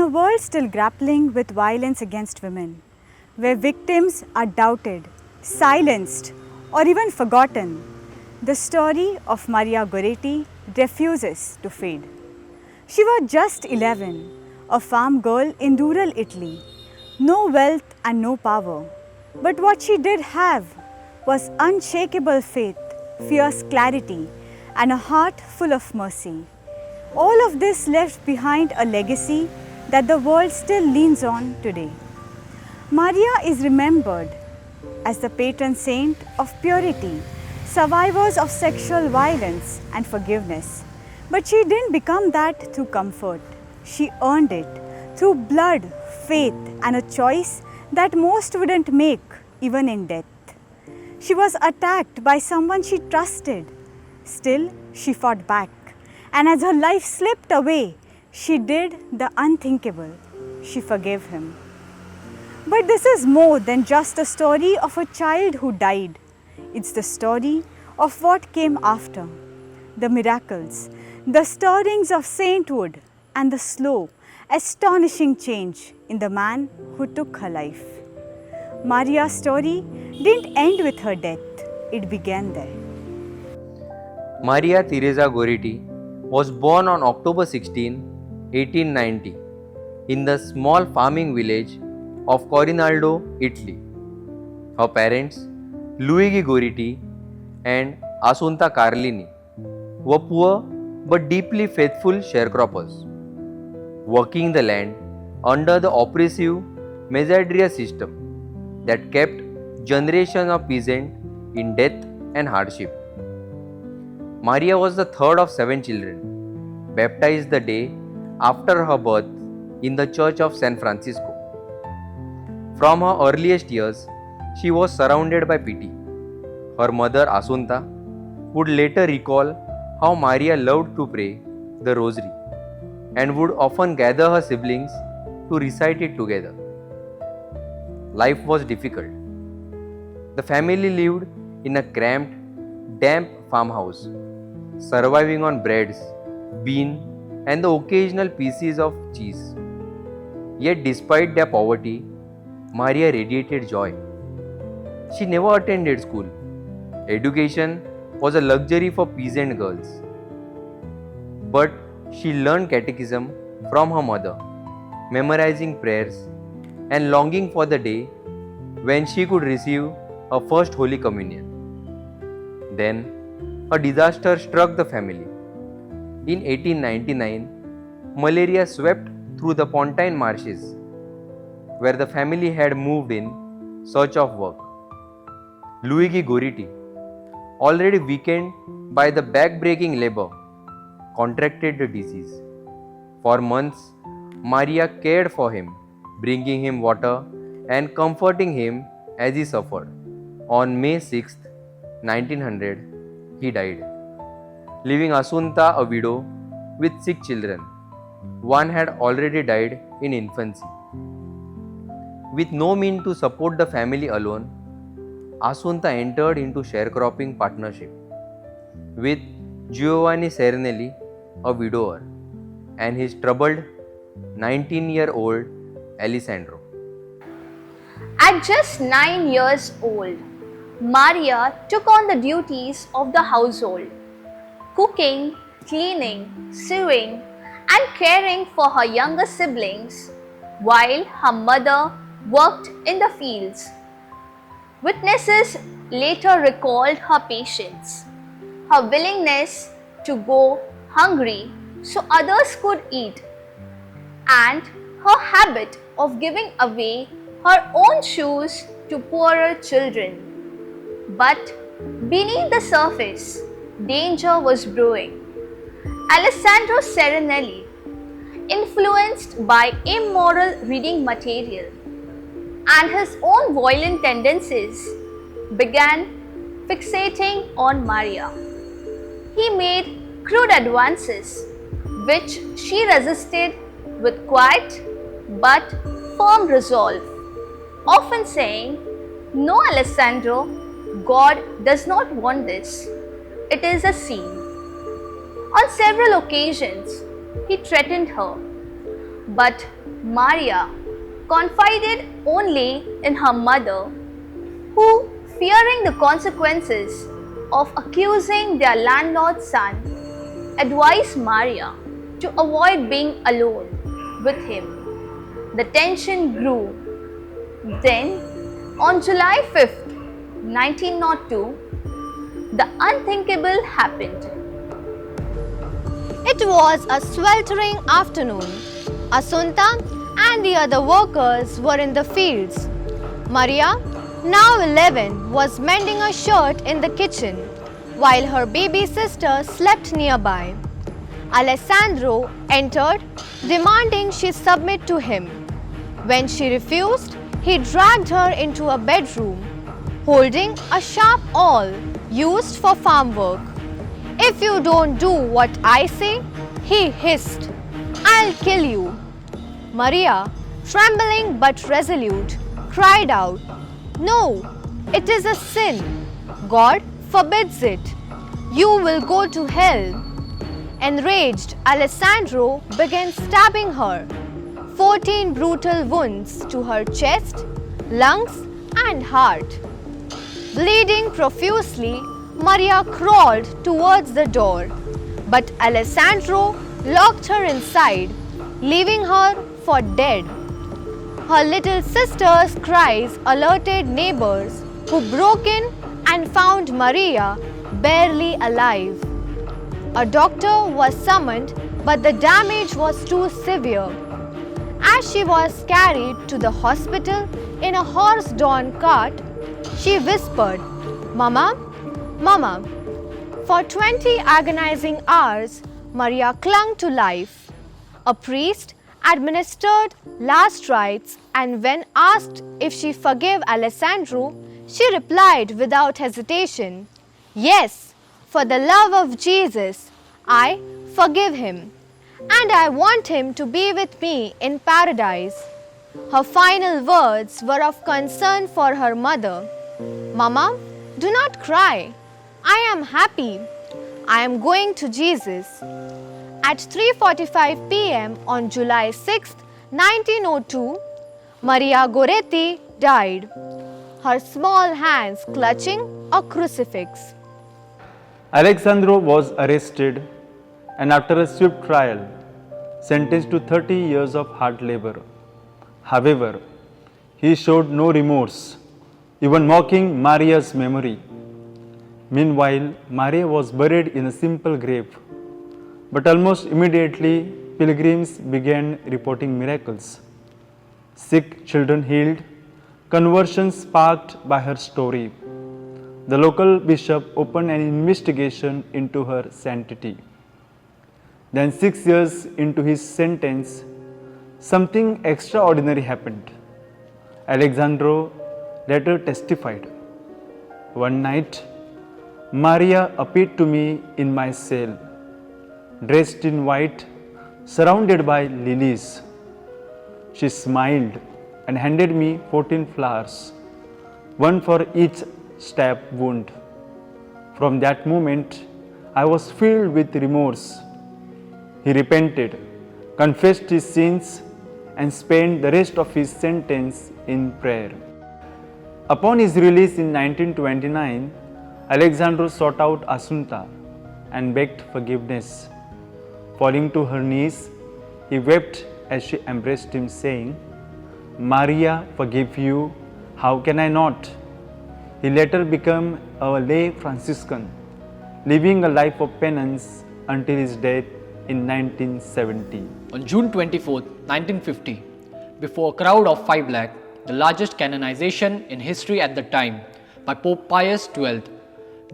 a world still grappling with violence against women, where victims are doubted, silenced, or even forgotten, the story of Maria Goretti refuses to fade. She was just 11, a farm girl in rural Italy, no wealth and no power. But what she did have was unshakable faith, fierce clarity, and a heart full of mercy. All of this left behind a legacy that the world still leans on today. Maria is remembered as the patron saint of purity, survivors of sexual violence and forgiveness. But she didn't become that through comfort. She earned it through blood, faith, and a choice that most wouldn't make, even in death. She was attacked by someone she trusted. Still, she fought back. And as her life slipped away, she did the unthinkable. She forgave him. But this is more than just a story of a child who died. It's the story of what came after. The miracles, the stirrings of sainthood, and the slow, astonishing change in the man who took her life. Maria's story didn't end with her death, it began there. Maria Teresa Goretti was born on October 16, 1890, in the small farming village of Corinaldo, Italy. Her parents, Luigi Goretti and Assunta Carlini, were poor but deeply faithful sharecroppers, working the land under the oppressive Mezzadria system that kept generations of peasants in death and hardship. Maria was the third of 7 children, baptized the day after her birth in the Church of San Francisco. From her earliest years, she was surrounded by pity. Her mother, Assunta, would later recall how Maria loved to pray the rosary and would often gather her siblings to recite it together. Life was difficult. The family lived in a cramped, damp farmhouse, surviving on breads, bean, and the occasional pieces of cheese. Yet despite their poverty, Maria radiated joy. She never attended school. Education was a luxury for peasant girls. But she learned catechism from her mother, memorizing prayers and longing for the day when she could receive her first Holy Communion. Then, a disaster struck the family. In 1899, malaria swept through the Pontine marshes, where the family had moved in search of work. Luigi Goretti, already weakened by the back-breaking labor, contracted the disease. For months, Maria cared for him, bringing him water and comforting him as he suffered. On May 6, 1900, he died, leaving Assunta a widow with 6 children. One had already died in infancy. With no means to support the family alone, Assunta entered into sharecropping partnership with Giovanni Serenelli, a widower, and his troubled 19-year-old Alessandro. At just 9 years old, Maria took on the duties of the household, cooking, cleaning, sewing, and caring for her younger siblings, while her mother worked in the fields. Witnesses later recalled her patience, her willingness to go hungry so others could eat, and her habit of giving away her own shoes to poorer children. But beneath the surface, danger was brewing. Alessandro Serenelli, influenced by immoral reading material and his own violent tendencies, began fixating on Maria. He made crude advances, which she resisted with quiet but firm resolve, often saying, "No, Alessandro, God does not want this. It is a sin." On several occasions, he threatened her, but Maria confided only in her mother, who, fearing the consequences of accusing their landlord's son, advised Maria to avoid being alone with him. The tension grew. Then, on July 5th, 1902, the unthinkable happened. It was a sweltering afternoon. Asunta and the other workers were in the fields. Maria, now 11, was mending a shirt in the kitchen, while her baby sister slept nearby. Alessandro entered, demanding she submit to him. When she refused, he dragged her into a bedroom, holding a sharp awl used for farm work. "If you don't do what I say," he hissed, "I'll kill you." Maria, trembling but resolute, cried out, "No, it is a sin. God forbids it. You will go to hell." Enraged, Alessandro began stabbing her. 14 brutal wounds to her chest, lungs, and heart. Bleeding profusely, Maria crawled towards the door, but Alessandro locked her inside, leaving her for dead. Her little sister's cries alerted neighbors, who broke in and found Maria barely alive. A doctor was summoned, but the damage was too severe. As she was carried to the hospital in a horse-drawn cart, she whispered, "Mama, Mama." For 20 agonizing hours, Maria clung to life. A priest administered last rites, and when asked if she forgave Alessandro, she replied without hesitation, "Yes, for the love of Jesus, I forgive him, and I want him to be with me in paradise." Her final words were of concern for her mother. "Mama, do not cry. I am happy. I am going to Jesus." At 3:45 p.m. on July 6, 1902, Maria Goretti died, her small hands clutching a crucifix. Alessandro was arrested and after a swift trial, sentenced to 30 years of hard labor. However, he showed no remorse, even mocking Maria's memory. Meanwhile, Maria was buried in a simple grave. But almost immediately, pilgrims began reporting miracles. Sick children healed, conversions sparked by her story. The local bishop opened an investigation into her sanctity. Then 6 years into his sentence, something extraordinary happened. Alessandro later testified, "One night, Maria appeared to me in my cell, dressed in white, surrounded by lilies. She smiled and handed me 14 flowers, one for each stab wound. From that moment, I was filled with remorse." He repented, confessed his sins, and spent the rest of his sentence in prayer. Upon his release in 1929, Alessandro sought out Asunta and begged forgiveness. Falling to her knees, he wept as she embraced him, saying, "Maria, forgive you, how can I not?" He later became a lay Franciscan, living a life of penance until his death in 1970. On June 24, 1950, before a crowd of 5 lakh, the largest canonization in history at the time by Pope Pius XII,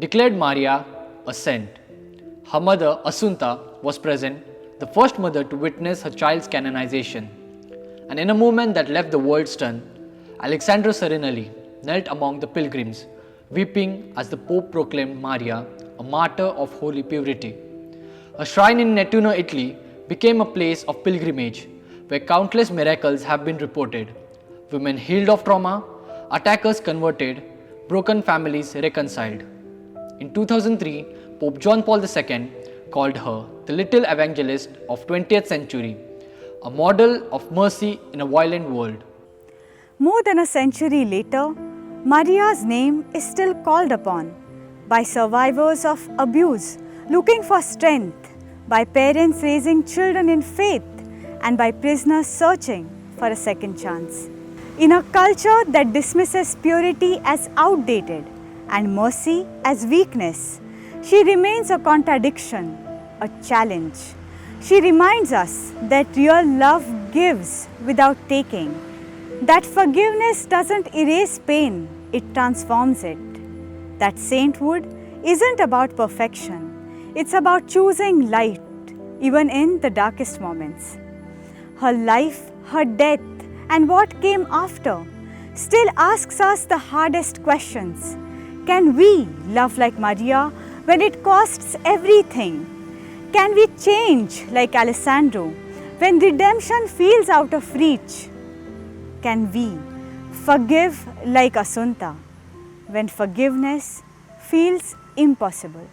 declared Maria a saint. Her mother, Asunta, was present, the first mother to witness her child's canonization. And in a moment that left the world stunned, Alessandro serenely knelt among the pilgrims, weeping as the Pope proclaimed Maria a martyr of holy purity. A shrine in Nettuno, Italy became a place of pilgrimage where countless miracles have been reported. Women healed of trauma, attackers converted, broken families reconciled. In 2003, Pope John Paul II called her the little evangelist of 20th century, a model of mercy in a violent world. More than a century later, Maria's name is still called upon by survivors of abuse looking for strength, by parents raising children in faith, and by prisoners searching for a second chance. In a culture that dismisses purity as outdated and mercy as weakness, she remains a contradiction, a challenge. She reminds us that real love gives without taking, that forgiveness doesn't erase pain, it transforms it, that sainthood isn't about perfection, it's about choosing light even in the darkest moments. Her life, her death, and what came after still asks us the hardest questions. Can we love like Maria when it costs everything? Can we change like Alessandro when redemption feels out of reach? Can we forgive like Assunta when forgiveness feels impossible?